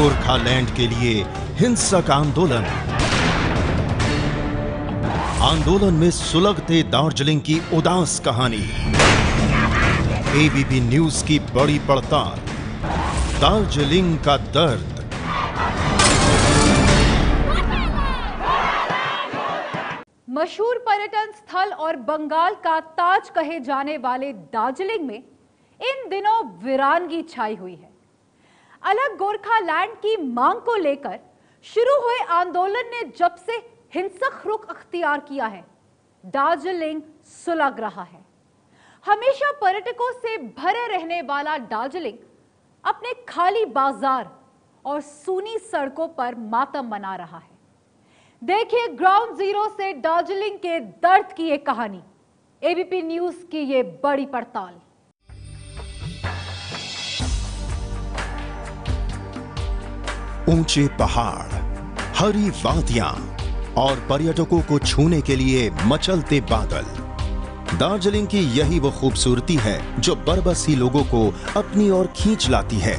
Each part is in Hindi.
गोरखालैंड के लिए हिंसक आंदोलन। आंदोलन में सुलगते दार्जिलिंग की उदास कहानी। एबीपी न्यूज की बड़ी पड़ताल। दार्जिलिंग का दर्द। मशहूर पर्यटन स्थल और बंगाल का ताज कहे जाने वाले दार्जिलिंग में इन दिनों वीरानगी छाई हुई है। अलग गोरखालैंड की मांग को लेकर शुरू हुए आंदोलन ने जब से हिंसक रुख अख्तियार किया है, दार्जिलिंग सुलग रहा है। हमेशा पर्यटकों से भरे रहने वाला दार्जिलिंग अपने खाली बाजार और सूनी सड़कों पर मातम मना रहा है। देखिए ग्राउंड जीरो से दार्जिलिंग के दर्द की एक कहानी। एबीपी न्यूज की ये बड़ी पड़ताल। ऊंचे पहाड़, हरी वादियां और पर्यटकों को छूने के लिए मचलते बादल। दार्जिलिंग की यही वो खूबसूरती है जो बरबसी लोगों को अपनी ओर खींच लाती है।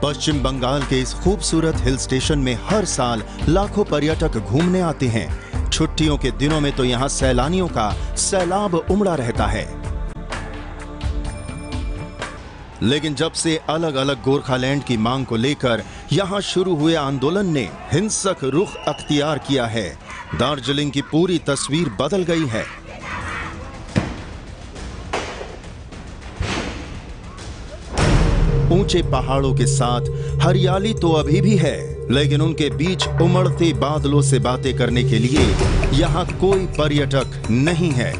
पश्चिम बंगाल के इस खूबसूरत हिल स्टेशन में हर साल लाखों पर्यटक घूमने आते हैं। छुट्टियों के दिनों में तो यहां सैलानियों का सैलाब उमड़ा रहता है। लेकिन जब से अलग अलग गोरखालैंड की मांग को लेकर यहां शुरू हुए आंदोलन ने हिंसक रुख अख्तियार किया है, दार्जिलिंग की पूरी तस्वीर बदल गई है। ऊंचे पहाड़ों के साथ हरियाली तो अभी भी है, लेकिन उनके बीच उमड़ते बादलों से बातें करने के लिए यहां कोई पर्यटक नहीं है।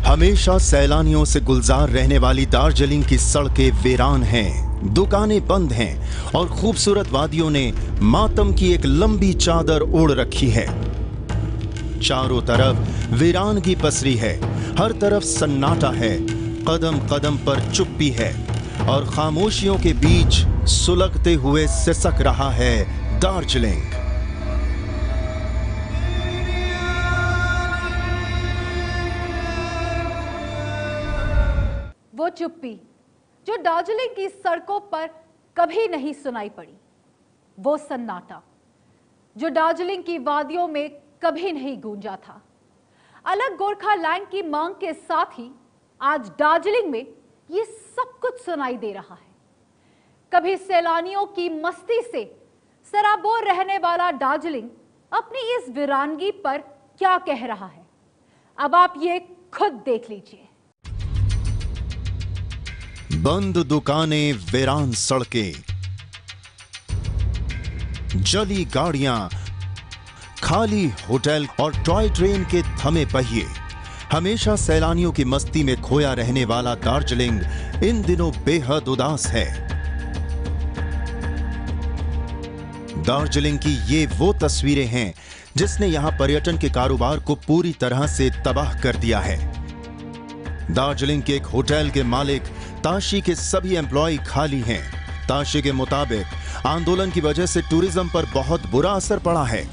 हमेशा सैलानियों से गुलजार रहने वाली दार्जिलिंग की सड़कें वीरान हैं, दुकानें बंद हैं और खूबसूरत वादियों ने मातम की एक लंबी चादर ओढ़ रखी है। चारों तरफ वीरानगी पसरी है, हर तरफ सन्नाटा है, कदम कदम पर चुप्पी है और खामोशियों के बीच सुलगते हुए सिसक रहा है दार्जिलिंग। वो चुप्पी जो दार्जिलिंग की सड़कों पर कभी नहीं सुनाई पड़ी, वो सन्नाटा जो दार्जिलिंग की वादियों में कभी नहीं गूंजा था। अलग गोरखालैंड की मांग के साथ ही आज दार्जिलिंग में ये सब कुछ सुनाई दे रहा है। कभी सैलानियों की मस्ती से सराबोर रहने वाला दार्जिलिंग अपनी इस वीरानगी पर क्या कह रहा है, अब आप ये खुद देख लीजिए। बंद दुकानें, वीरान सड़कें, जली गाड़ियां, खाली होटल और टॉय ट्रेन के थमे पहिए। हमेशा सैलानियों की मस्ती में खोया रहने वाला दार्जिलिंग इन दिनों बेहद उदास है। दार्जिलिंग की ये वो तस्वीरें हैं जिसने यहां पर्यटन के कारोबार को पूरी तरह से तबाह कर दिया है। दार्जिलिंग के एक होटल के मालिक ताशी के सभी एम्प्लॉय खाली हैं। ताशी के मुताबिक आंदोलन की वजह से टूरिज्म पर बहुत बुरा असर पड़ा है।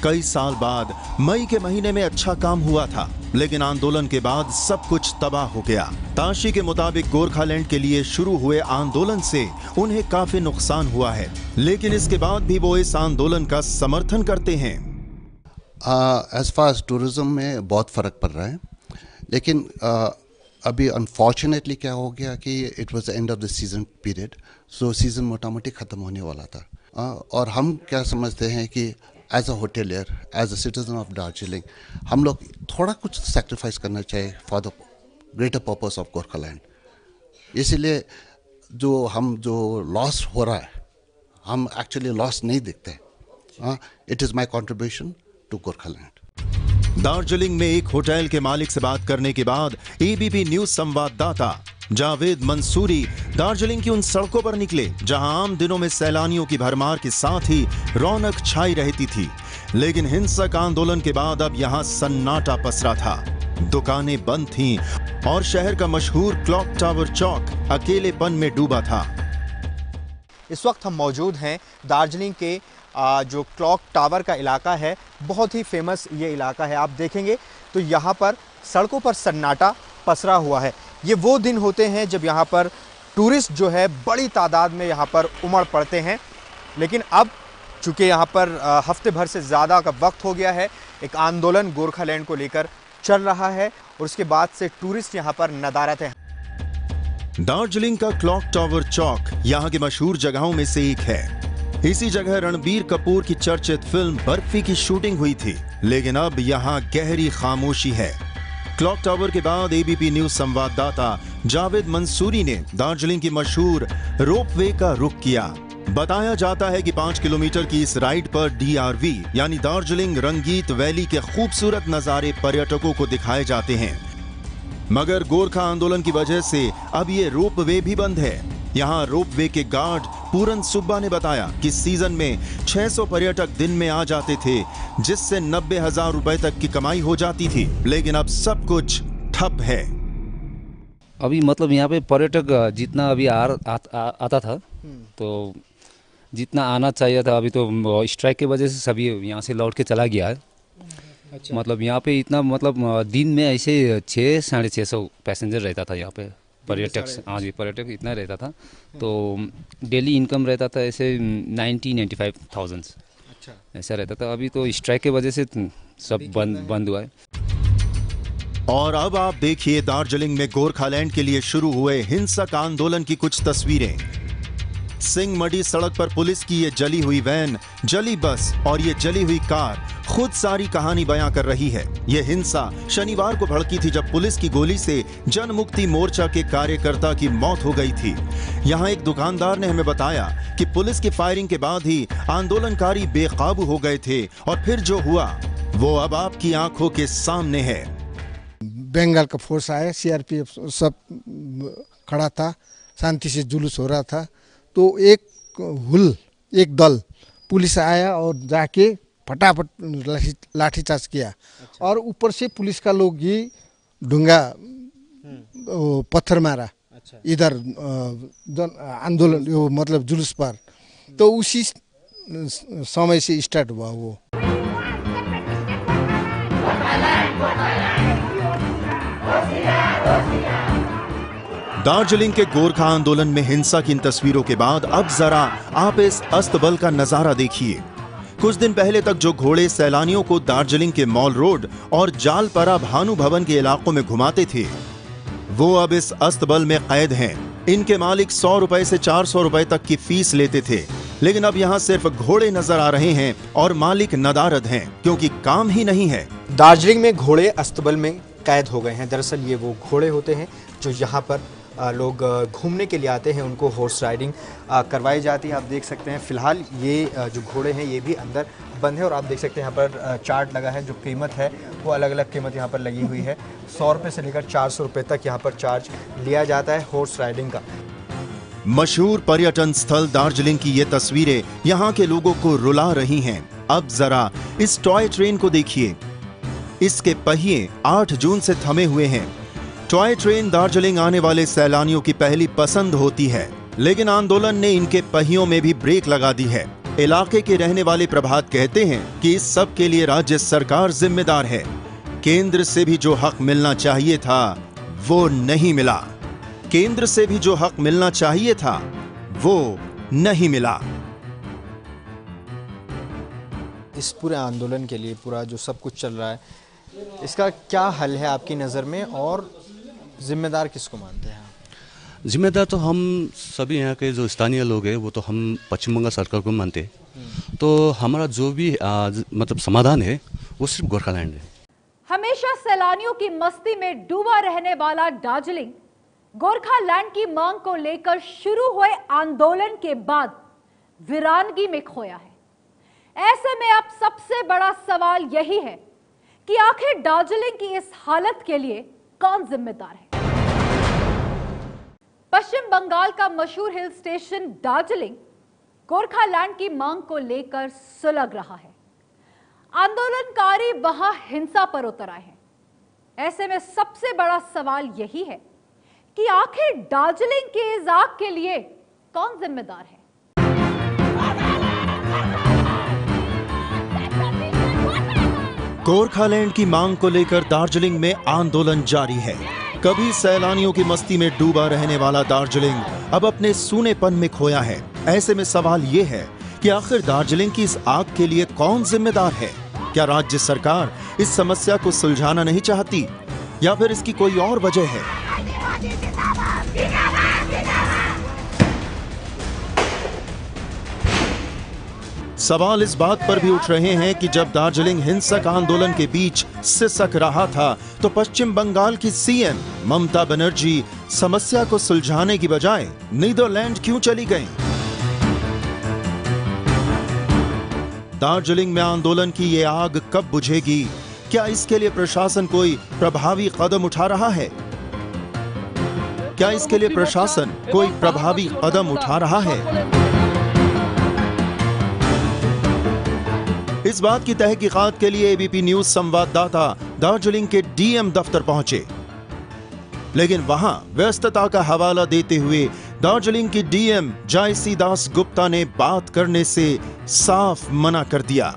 कई साल बाद मई के महीने में अच्छा काम हुआ था, लेकिन आंदोलन के बाद सब कुछ तबाह हो गया। ताशी के मुताबिक गोरखालैंड के लिए शुरू हुए आंदोलन से उन्हें काफी नुकसान हुआ है, लेकिन इसके बाद भी वो इस आंदोलन का समर्थन करते हैं। एज फार एज टूरिज्म में बहुत फर्क पड़ रहा है, लेकिन अभी अनफॉर्चुनेटली क्या हो गया कि it was the end of the season period, so season मोटा मोटी ख़त्म होने वाला था। और हम क्या समझते हैं कि as a hotelier, as a citizen of Darjeeling, हम लोग थोड़ा कुछ सेक्रीफाइस करना चाहिए for the greater purpose of Gorkhaland. इसीलिए जो लॉस हो रहा है, हम एक्चुअली लॉस नहीं दिखते। It is my contribution to Gorkhaland. Darjeeling में एक होटल के मालिक से बात करने के बाद एबीपी न्यूज संवाददाता जावेद मंसूरी दार्जिलिंग की उन सड़कों पर निकले जहां आम दिनों में सैलानियों की भरमार के साथ ही रौनक छाई रहती थी, लेकिन हिंसक आंदोलन के बाद अब यहां सन्नाटा पसरा था। दुकानें बंद थीं और शहर का मशहूर क्लॉक टावर चौक अकेलेपन में डूबा था। इस वक्त हम मौजूद हैं दार्जिलिंग के जो क्लॉक टावर का इलाका है, बहुत ही फेमस ये इलाका है। आप देखेंगे तो यहाँ पर सड़कों पर सन्नाटा पसरा हुआ है। ये वो दिन होते हैं जब यहाँ पर टूरिस्ट जो है बड़ी तादाद में यहाँ पर उमड़ पड़ते हैं, लेकिन अब चूँकि यहाँ पर हफ्ते भर से ज़्यादा का वक्त हो गया है, एक आंदोलन गोरखालैंड को लेकर चल रहा है और उसके बाद से टूरिस्ट यहाँ पर नदारत है। दार्जिलिंग का क्लॉक टावर चौक यहाँ की मशहूर जगहों में से एक है। इसी जगह रणबीर कपूर की चर्चित फिल्म बर्फी की शूटिंग हुई थी, लेकिन अब यहाँ गहरी खामोशी है। क्लॉक टावर के बाद एबीपी न्यूज संवाददाता जावेद मंसूरी ने दार्जिलिंग की मशहूर रोपवे का रुख किया। बताया जाता है कि 5 किलोमीटर की इस राइड पर डीआरवी यानी दार्जिलिंग रंगीत वैली के खूबसूरत नजारे पर्यटकों को दिखाए जाते हैं, मगर गोरखा आंदोलन की वजह से अब ये रोपवे भी बंद है। यहाँ रोपवे के गार्ड पूरन सुब्बा ने बताया कि सीजन में 600 पर्यटक दिन में आ जाते थे, जिससे 90,000 रुपए तक की कमाई हो जाती थी, लेकिन अब सब कुछ ठप है। अभी मतलब यहाँ पे पर्यटक जितना अभी आता था तो जितना आना चाहिए था, अभी तो स्ट्राइक की वजह से सभी यहाँ से लौट के चला गया है। अच्छा। मतलब यहाँ पे इतना मतलब दिन में ऐसे 600-650 पैसेंजर रहता था यहाँ पे पर्यटक। हाँ जी, पर्यटक इतना रहता था, तो डेली इनकम रहता था ऐसे 90-95,000 अच्छा ऐसा रहता था। अभी तो स्ट्राइक की वजह से सब बंद हुआ है। और अब आप देखिए दार्जिलिंग में गोरखालैंड के लिए शुरू हुए हिंसक आंदोलन की कुछ तस्वीरें। सिंह मडी सड़क पर पुलिस की ये जली हुई वैन, जली बस और ये जली हुई कार खुद सारी कहानी बयां कर रही है। ये हिंसा शनिवार को भड़की थी जब पुलिस की गोली से जनमुक्ति मोर्चा के कार्यकर्ता की मौत हो गई थी। यहाँ एक दुकानदार ने हमें बताया कि पुलिस की फायरिंग के बाद ही आंदोलनकारी बेकाबू हो गए थे और फिर जो हुआ वो अब आपकी आंखों के सामने है। बंगाल का फोर्स आया, सीआरपीएफ सब खड़ा था, शांति से जुलूस हो रहा था, तो एक दल पुलिस आया और जाके फटाफट लाठीचार्ज किया। अच्छा। और ऊपर से पुलिस का लोग ही डूंगा पत्थर मारा। अच्छा। इधर आंदोलन मतलब जुलूस पर, तो उसी समय से स्टार्ट हुआ वो। दार्जिलिंग के गोरखा आंदोलन में हिंसा की इन तस्वीरों के बाद अब जरा आप इस अस्तबल का नजारा देखिए। कुछ दिन पहले तक जो घोड़े सैलानियों को दार्जिलिंग के मॉल रोड और जालपरा भानु भवन के इलाकों में घुमाते थे, वो अब इस अस्तबल में कैद हैं। इनके मालिक 100 रुपए से 400 रुपए तक की फीस लेते थे, लेकिन अब यहाँ सिर्फ घोड़े नजर आ रहे हैं और मालिक नदारद हैं, क्योंकि काम ही नहीं है। दार्जिलिंग में घोड़े अस्तबल में कैद हो गए हैं। दरअसल ये वो घोड़े होते हैं जो यहाँ पर लोग घूमने के लिए आते हैं, उनको हॉर्स राइडिंग करवाई जाती है। आप देख सकते हैं फिलहाल ये जो घोड़े हैं ये भी अंदर बंद है और आप देख सकते हैं यहाँ पर चार्ट लगा है, जो कीमत है वो अलग अलग कीमत यहाँ पर लगी हुई है। 100 रुपये से लेकर 400 रुपये तक यहाँ पर चार्ज लिया जाता है हॉर्स राइडिंग का। मशहूर पर्यटन स्थल दार्जिलिंग की ये तस्वीरें यहाँ के लोगों को रुला रही हैं। अब जरा इस टॉय ट्रेन को देखिए, इसके पहिए 8 जून से थमे हुए हैं। टॉय ट्रेन दार्जिलिंग आने वाले सैलानियों की पहली पसंद होती है, लेकिन आंदोलन ने इनके पहियों में भी ब्रेक लगा दी है। इलाके के रहने वाले प्रभात कहते हैं कि इस सब के लिए राज्य सरकार जिम्मेदार है। केंद्र से भी जो हक मिलना चाहिए था वो नहीं मिला। केंद्र से भी जो हक मिलना चाहिए था वो नहीं मिला। इस पूरे आंदोलन के लिए पूरा जो सब कुछ चल रहा है, इसका क्या हल है आपकी नज़र में और जिम्मेदार किसको मानते हैं? जिम्मेदार तो हम सभी यहाँ के जो स्थानीय लोग हैं वो तो हम पश्चिम बंगाल सरकार को मानते हैं। तो हमारा जो भी मतलब समाधान है वो सिर्फ गोरखालैंड है। हमेशा सैलानियों की मस्ती में डूबा रहने वाला दार्जिलिंग गोरखालैंड की मांग को लेकर शुरू हुए आंदोलन के बाद वीरानगी में खोया है। ऐसे में अब सबसे बड़ा सवाल यही है कि आखिर दार्जिलिंग की इस हालत के लिए कौन जिम्मेदार है? पश्चिम बंगाल का मशहूर हिल स्टेशन दार्जिलिंग गोरखालैंड की मांग को लेकर सुलग रहा है। आंदोलनकारी वहां हिंसा पर उतर आए हैं। ऐसे में सबसे बड़ा सवाल यही है कि आखिर दार्जिलिंग के इस आग के लिए कौन जिम्मेदार है? गोरखालैंड की मांग को लेकर दार्जिलिंग में आंदोलन जारी है। कभी सैलानियों की मस्ती में डूबा रहने वाला दार्जिलिंग अब अपने सूनेपन में खोया है। ऐसे में सवाल ये है कि आखिर दार्जिलिंग की इस आग के लिए कौन जिम्मेदार है? क्या राज्य सरकार इस समस्या को सुलझाना नहीं चाहती या फिर इसकी कोई और वजह है? सवाल इस बात पर भी उठ रहे हैं कि जब दार्जिलिंग हिंसक आंदोलन के बीच सिसक रहा था तो पश्चिम बंगाल की सीएम ममता बनर्जी समस्या को सुलझाने की बजाय नीदरलैंड क्यों चली गईं? दार्जिलिंग में आंदोलन की ये आग कब बुझेगी? क्या इसके लिए प्रशासन कोई प्रभावी कदम उठा रहा है? क्या इसके लिए प्रशासन कोई प्रभावी कदम उठा रहा है? इस बात की तहकीकात के लिए एबीपी न्यूज संवाददाता दार्जिलिंग के डीएम दफ्तर पहुंचे, लेकिन वहां व्यस्तता का हवाला देते हुए दार्जिलिंग की डीएम जायसी दास गुप्ता ने बात करने से साफ मना कर दिया।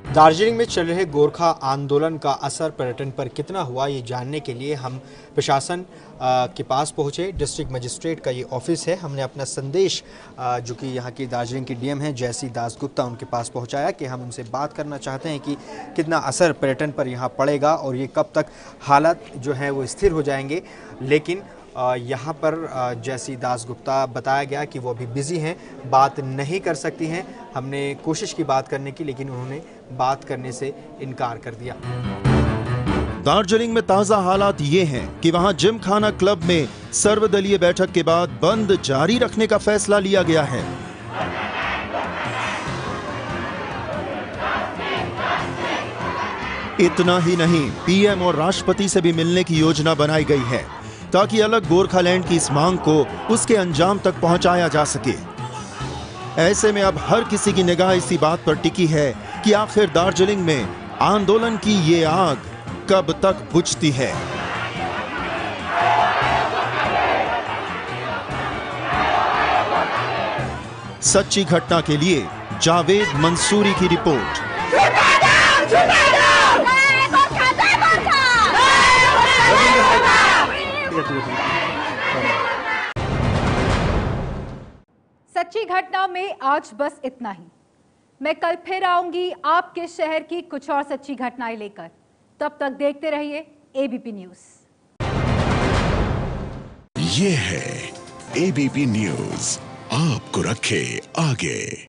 दार्जिलिंग में चल रहे गोरखा आंदोलन का असर पर्यटन पर कितना हुआ, ये जानने के लिए हम प्रशासन के पास पहुंचे। डिस्ट्रिक्ट मजिस्ट्रेट का ये ऑफिस है। हमने अपना संदेश जो कि यहाँ की दार्जिलिंग की डीएम है जयसी दास गुप्ता, उनके पास पहुंचाया कि हम उनसे बात करना चाहते हैं कि कितना असर पर्यटन पर यहाँ पड़ेगा और ये कब तक हालात जो हैं वो स्थिर हो जाएंगे। लेकिन यहाँ पर जयसी दास गुप्ता बताया गया कि वो अभी बिजी हैं, बात नहीं कर सकती हैं। हमने कोशिश की बात करने की, लेकिन उन्होंने बात करने से इनकार कर दिया। दार्जिलिंग में ताजा हालात ये हैं कि वहां जिमखाना क्लब में सर्वदलीय बैठक के बाद बंद जारी रखने का फैसला लिया गया है। इतना ही नहीं, पीएम और राष्ट्रपति से भी मिलने की योजना बनाई गई है ताकि अलग गोरखालैंड की इस मांग को उसके अंजाम तक पहुंचाया जा सके। ऐसे में अब हर किसी की निगाह इसी बात पर टिकी है कि आखिर दार्जिलिंग में आंदोलन की ये आग कब तक बुझती है। सच्ची घटना के लिए जावेद मंसूरी की रिपोर्ट। सच्ची घटना में आज बस इतना ही। मैं कल फिर आऊंगी आपके शहर की कुछ और सच्ची घटनाएं लेकर। तब तक देखते रहिए एबीपी न्यूज। ये है एबीपी न्यूज, आपको रखे आगे।